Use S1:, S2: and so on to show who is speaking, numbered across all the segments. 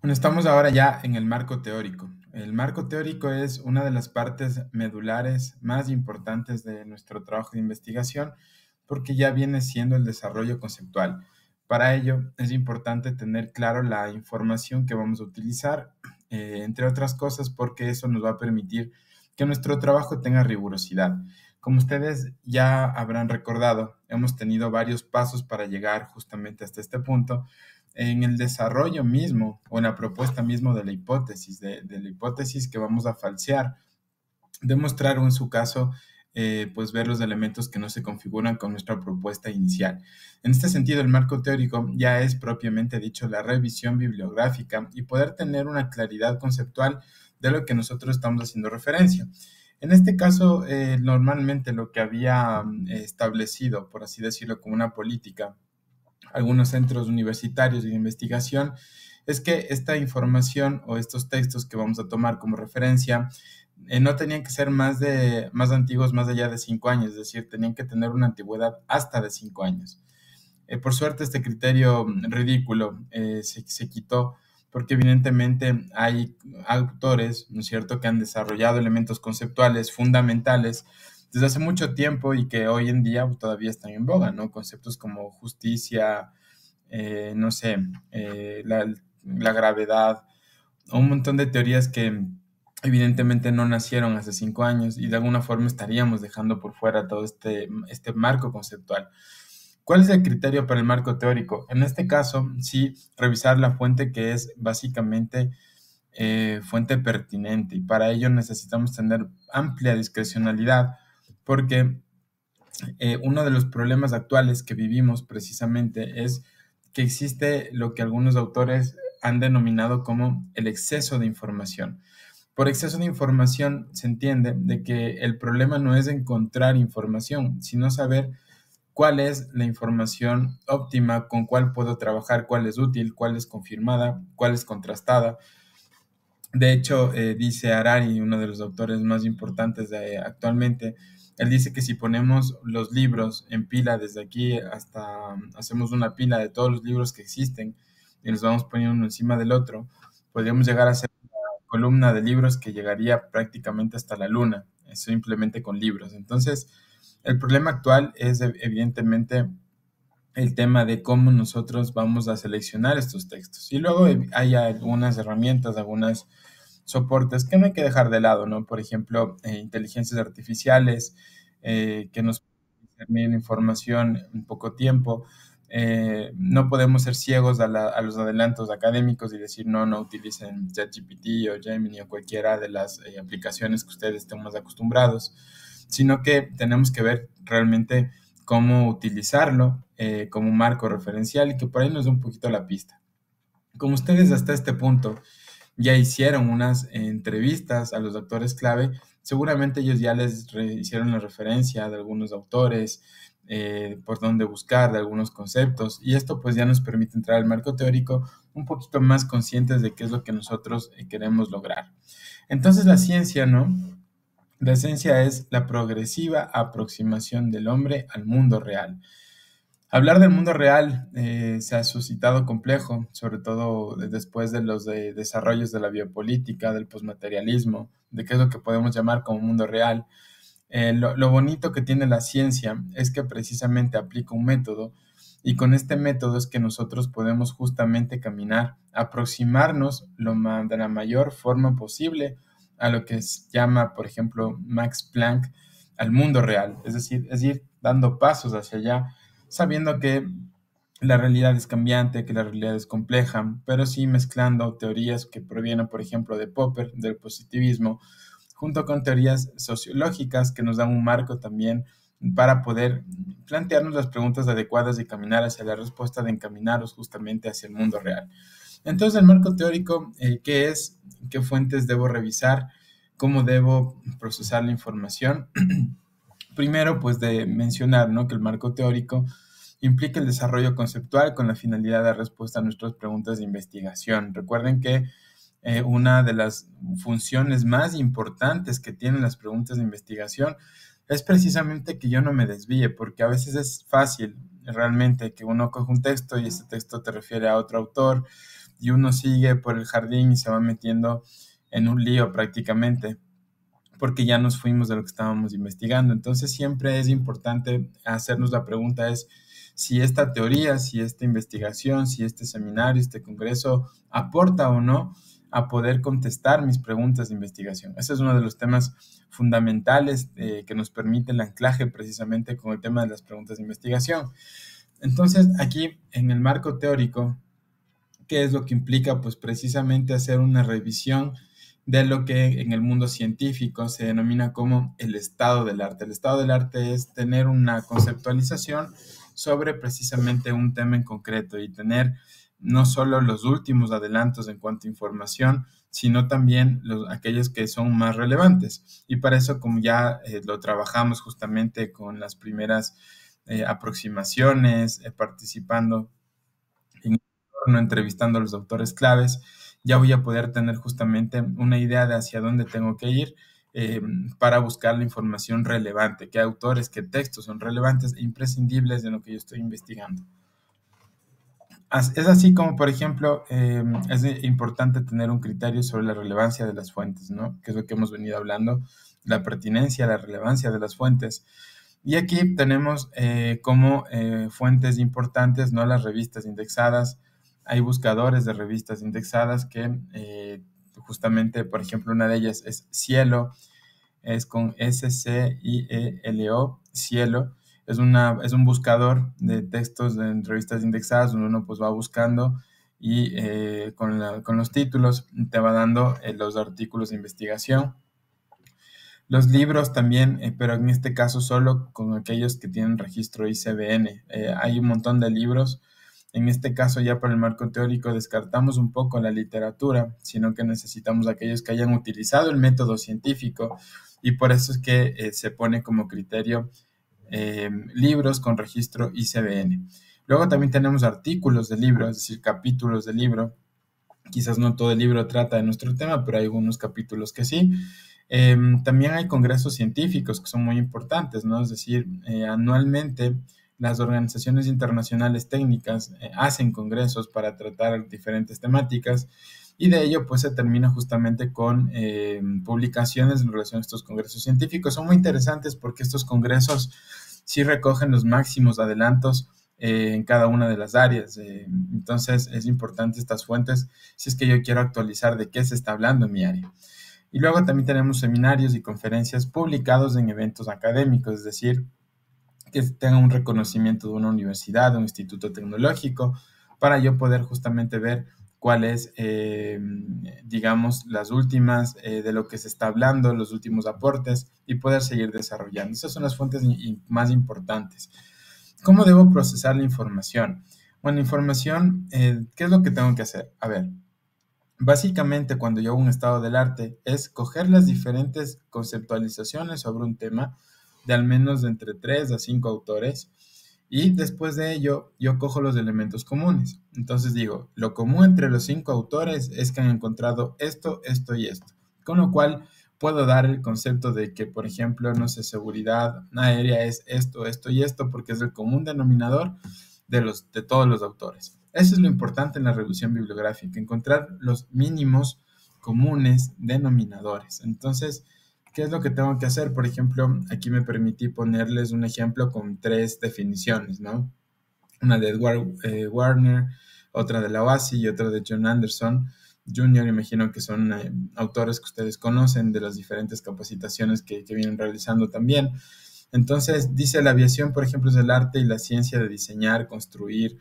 S1: Bueno, estamos ahora ya en el marco teórico. El marco teórico es una de las partes medulares más importantes de nuestro trabajo de investigación porque ya viene siendo el desarrollo conceptual. Para ello es importante tener claro la información que vamos a utilizar, entre otras cosas porque eso nos va a permitir que nuestro trabajo tenga rigurosidad. Como ustedes ya habrán recordado, hemos tenido varios pasos para llegar justamente hasta este punto en el desarrollo mismo o en la propuesta mismo de la hipótesis, de la hipótesis que vamos a falsear, demostrar o en su caso, pues ver los elementos que no se configuran con nuestra propuesta inicial. En este sentido, el marco teórico ya es propiamente dicho la revisión bibliográfica y poder tener una claridad conceptual de lo que nosotros estamos haciendo referencia. En este caso, normalmente lo que había establecido, por así decirlo, como una política algunos centros universitarios de investigación, es que esta información o estos textos que vamos a tomar como referencia no tenían que ser más antiguos, más allá de 5 años, es decir, tenían que tener una antigüedad hasta de 5 años. Por suerte, este criterio ridículo se quitó porque evidentemente hay autores, ¿no es cierto?, que han desarrollado elementos conceptuales fundamentales desde hace mucho tiempo y que hoy en día todavía están en boga, ¿no? Conceptos como justicia, no sé, la gravedad, o un montón de teorías que evidentemente no nacieron hace 5 años y de alguna forma estaríamos dejando por fuera todo este marco conceptual. ¿Cuál es el criterio para el marco teórico? En este caso, sí, revisar la fuente que es básicamente fuente pertinente y para ello necesitamos tener amplia discrecionalidad porque uno de los problemas actuales que vivimos precisamente es que existe lo que algunos autores han denominado como el exceso de información. Por exceso de información se entiende de que el problema no es encontrar información, sino saber cuál es la información óptima, con cuál puedo trabajar, cuál es útil, cuál es confirmada, cuál es contrastada. De hecho, dice Harari, uno de los autores más importantes actualmente, él dice que si ponemos los libros en pila desde aquí hasta hacemos una pila de todos los libros que existen y los vamos poniendo uno encima del otro, podríamos llegar a hacer una columna de libros que llegaría prácticamente hasta la luna, simplemente con libros. Entonces, el problema actual es evidentemente el tema de cómo nosotros vamos a seleccionar estos textos. Y luego hay algunas herramientas, algunos soportes que no hay que dejar de lado, ¿no? Por ejemplo, inteligencias artificiales que nos discernir información en poco tiempo. No podemos ser ciegos a los adelantos académicos y decir no, no utilicen ChatGPT o Gemini o cualquiera de las aplicaciones que ustedes estén más acostumbrados, sino que tenemos que ver realmente cómo utilizarlo como un marco referencial y que por ahí nos dé un poquito la pista. Como ustedes hasta este punto ya hicieron unas entrevistas a los autores clave, seguramente ellos ya hicieron la referencia de algunos autores, por dónde buscar, de algunos conceptos, y esto pues ya nos permite entrar al marco teórico un poquito más conscientes de qué es lo que nosotros queremos lograr. Entonces la ciencia, ¿no? La ciencia es la progresiva aproximación del hombre al mundo real. Hablar del mundo real se ha suscitado complejo, sobre todo después de los desarrollos de la biopolítica, del posmaterialismo, de qué es lo que podemos llamar como mundo real. Lo bonito que tiene la ciencia es que precisamente aplica un método y con este método es que nosotros podemos justamente caminar, aproximarnos de la mayor forma posible a lo que se llama, por ejemplo, Max Planck, al mundo real, es ir dando pasos hacia allá sabiendo que la realidad es cambiante, que la realidad es compleja, pero sí mezclando teorías que provienen, por ejemplo, de Popper, del positivismo, junto con teorías sociológicas que nos dan un marco también para poder plantearnos las preguntas adecuadas y caminar hacia la respuesta de encaminarnos justamente hacia el mundo real. Entonces, el marco teórico, ¿qué es? ¿Qué fuentes debo revisar? ¿Cómo debo procesar la información? Primero, pues de mencionar, ¿no?, que el marco teórico implica el desarrollo conceptual con la finalidad de respuesta a nuestras preguntas de investigación. Recuerden que una de las funciones más importantes que tienen las preguntas de investigación es precisamente que yo no me desvíe, porque a veces es fácil realmente que uno coge un texto y ese texto te refiere a otro autor y uno sigue por el jardín y se va metiendo en un lío prácticamente, porque ya nos fuimos de lo que estábamos investigando. Entonces siempre es importante hacernos la pregunta es si esta teoría, si esta investigación, si este seminario, este congreso aporta o no a poder contestar mis preguntas de investigación. Ese es uno de los temas fundamentales que nos permite el anclaje precisamente con el tema de las preguntas de investigación. Entonces, aquí en el marco teórico, ¿qué es lo que implica? Pues precisamente hacer una revisión de lo que en el mundo científico se denomina como el estado del arte. El estado del arte es tener una conceptualización sobre precisamente un tema en concreto y tener no solo los últimos adelantos en cuanto a información, sino también aquellos que son más relevantes. Y para eso, como ya lo trabajamos justamente con las primeras aproximaciones, participando en el entorno, entrevistando a los autores claves, ya voy a poder tener justamente una idea de hacia dónde tengo que ir eh, para buscar la información relevante, qué autores, qué textos son relevantes e imprescindibles de lo que yo estoy investigando. Es así como, por ejemplo, es importante tener un criterio sobre la relevancia de las fuentes, ¿no? Que es lo que hemos venido hablando, la pertinencia, la relevancia de las fuentes. Y aquí tenemos como fuentes importantes, ¿no? Las revistas indexadas. Hay buscadores de revistas indexadas que justamente, por ejemplo, una de ellas es Cielo, es con SCIELO, Cielo. Es un buscador de textos de entrevistas indexadas donde uno pues va buscando y con los títulos te va dando los artículos de investigación. Los libros también, pero en este caso solo con aquellos que tienen registro ICBN. Hay un montón de libros. En este caso, ya para el marco teórico, descartamos un poco la literatura, sino que necesitamos aquellos que hayan utilizado el método científico y por eso es que se pone como criterio libros con registro ICBN. Luego también tenemos artículos de libro, es decir, capítulos de libro. Quizás no todo el libro trata de nuestro tema, pero hay algunos capítulos que sí. También hay congresos científicos que son muy importantes, ¿no? Es decir, anualmente las organizaciones internacionales técnicas hacen congresos para tratar diferentes temáticas y de ello pues se termina justamente con publicaciones en relación a estos congresos científicos. Son muy interesantes porque estos congresos sí recogen los máximos adelantos en cada una de las áreas. Entonces es importante estas fuentes si es que yo quiero actualizar de qué se está hablando en mi área. Y luego también tenemos seminarios y conferencias publicados en eventos académicos, es decir, que tengan un reconocimiento de una universidad, de un instituto tecnológico, para yo poder justamente ver cuáles, digamos, las últimas de lo que se está hablando, los últimos aportes y poder seguir desarrollando. Esas son las fuentes más importantes. ¿Cómo debo procesar la información? Bueno, información, ¿qué es lo que tengo que hacer? A ver, básicamente, cuando yo hago un estado del arte, es coger las diferentes conceptualizaciones sobre un tema de al menos de entre 3 a 5 autores y después de ello yo cojo los elementos comunes. Entonces digo, lo común entre los 5 autores es que han encontrado esto, esto y esto. Con lo cual puedo dar el concepto de que, por ejemplo, no sé, seguridad aérea es esto, esto y esto porque es el común denominador de todos los autores. Eso es lo importante en la revisión bibliográfica, encontrar los mínimos comunes denominadores. Entonces, ¿qué es lo que tengo que hacer? Por ejemplo, aquí me permití ponerles un ejemplo con 3 definiciones, ¿no? Una de Edward Warner, otra de Lawasi y otra de John Anderson Jr. Imagino que son autores que ustedes conocen de las diferentes capacitaciones que vienen realizando también. Entonces, dice la aviación, por ejemplo, es el arte y la ciencia de diseñar, construir,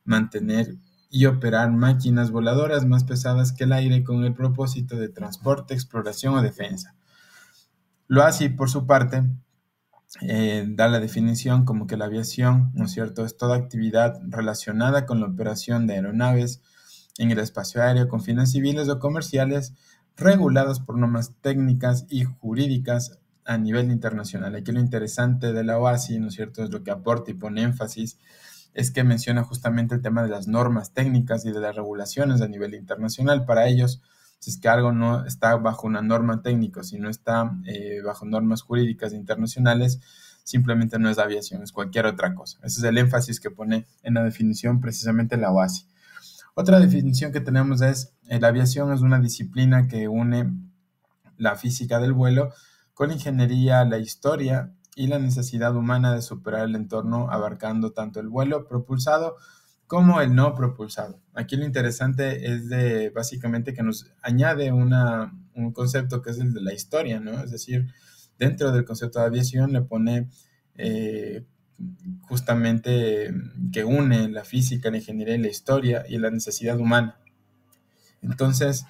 S1: mantener y operar máquinas voladoras más pesadas que el aire con el propósito de transporte, exploración o defensa. Lo hace, por su parte, da la definición como que la aviación, ¿no es cierto?, es toda actividad relacionada con la operación de aeronaves en el espacio aéreo con fines civiles o comerciales reguladas por normas técnicas y jurídicas a nivel internacional. Aquí lo interesante de la OASI, ¿no es cierto?, es lo que aporta y pone énfasis, es que menciona justamente el tema de las normas técnicas y de las regulaciones a nivel internacional. Para ellos, si es que algo no está bajo una norma técnica, si no está bajo normas jurídicas internacionales, simplemente no es aviación, es cualquier otra cosa. Ese es el énfasis que pone en la definición precisamente la OASI. Otra definición que tenemos es, la aviación es una disciplina que une la física del vuelo con la ingeniería, la historia y la necesidad humana de superar el entorno, abarcando tanto el vuelo propulsado como el no propulsado. Aquí lo interesante es de básicamente que nos añade un concepto que es el de la historia, ¿no? Es decir, dentro del concepto de aviación le pone eh, justamente que une la física, la ingeniería y la historia y la necesidad humana. Entonces,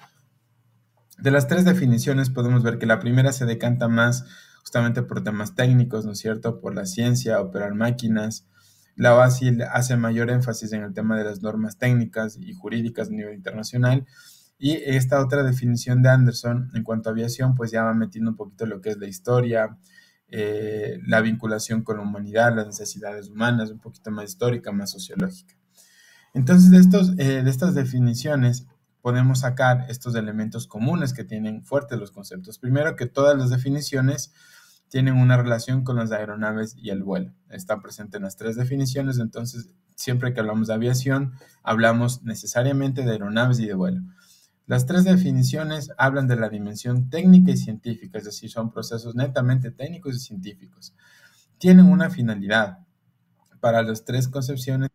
S1: de las tres definiciones podemos ver que la primera se decanta más justamente por temas técnicos, ¿no es cierto? Por la ciencia, operar máquinas. La OASI hace mayor énfasis en el tema de las normas técnicas y jurídicas a nivel internacional. Y esta otra definición de Anderson en cuanto a aviación, pues ya va metiendo un poquito lo que es la historia, la vinculación con la humanidad, las necesidades humanas, un poquito más histórica, más sociológica. Entonces, de estas definiciones podemos sacar estos elementos comunes que tienen fuertes los conceptos. Primero, que todas las definiciones tienen una relación con las aeronaves y el vuelo. Está presente en las tres definiciones, entonces siempre que hablamos de aviación, hablamos necesariamente de aeronaves y de vuelo. Las tres definiciones hablan de la dimensión técnica y científica, es decir, son procesos netamente técnicos y científicos. Tienen una finalidad. Para las tres concepciones,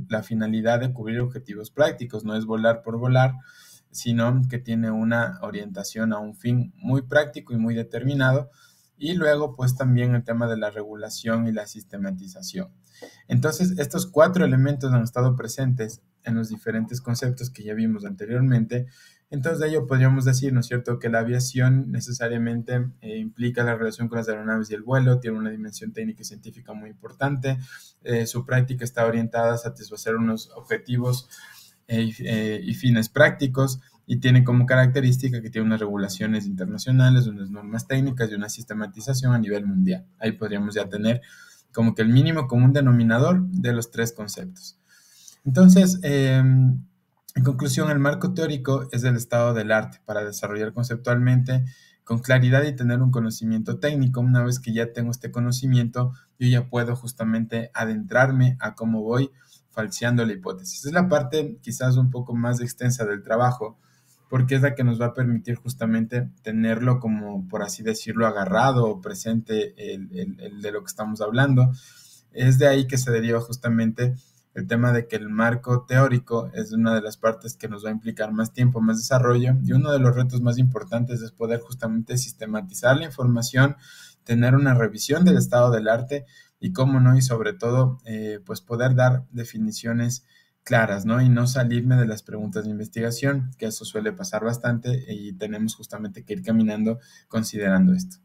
S1: la finalidad de cubrir objetivos prácticos, no es volar por volar, sino que tiene una orientación a un fin muy práctico y muy determinado. Y luego, pues también el tema de la regulación y la sistematización. Entonces, estos cuatro elementos han estado presentes en los diferentes conceptos que ya vimos anteriormente. Entonces, de ello podríamos decir, ¿no es cierto?, que la aviación necesariamente implica la relación con las aeronaves y el vuelo, tiene una dimensión técnica y científica muy importante, su práctica está orientada a satisfacer unos objetivos y fines prácticos y tiene como característica que tiene unas regulaciones internacionales, unas normas técnicas y una sistematización a nivel mundial. Ahí podríamos ya tener como que el mínimo común denominador de los tres conceptos. Entonces, en conclusión, el marco teórico es el estado del arte para desarrollar conceptualmente con claridad y tener un conocimiento técnico. Una vez que ya tengo este conocimiento, yo ya puedo justamente adentrarme a cómo voy falseando la hipótesis. Es la parte quizás un poco más extensa del trabajo, porque es la que nos va a permitir justamente tenerlo como, por así decirlo, agarrado o presente el de lo que estamos hablando. Es de ahí que se deriva justamente el tema de que el marco teórico es una de las partes que nos va a implicar más tiempo, más desarrollo, y uno de los retos más importantes es poder justamente sistematizar la información, tener una revisión del estado del arte y cómo no, y sobre todo, pues poder dar definiciones claras, ¿no? Y no salirme de las preguntas de investigación, que eso suele pasar bastante y tenemos justamente que ir caminando considerando esto.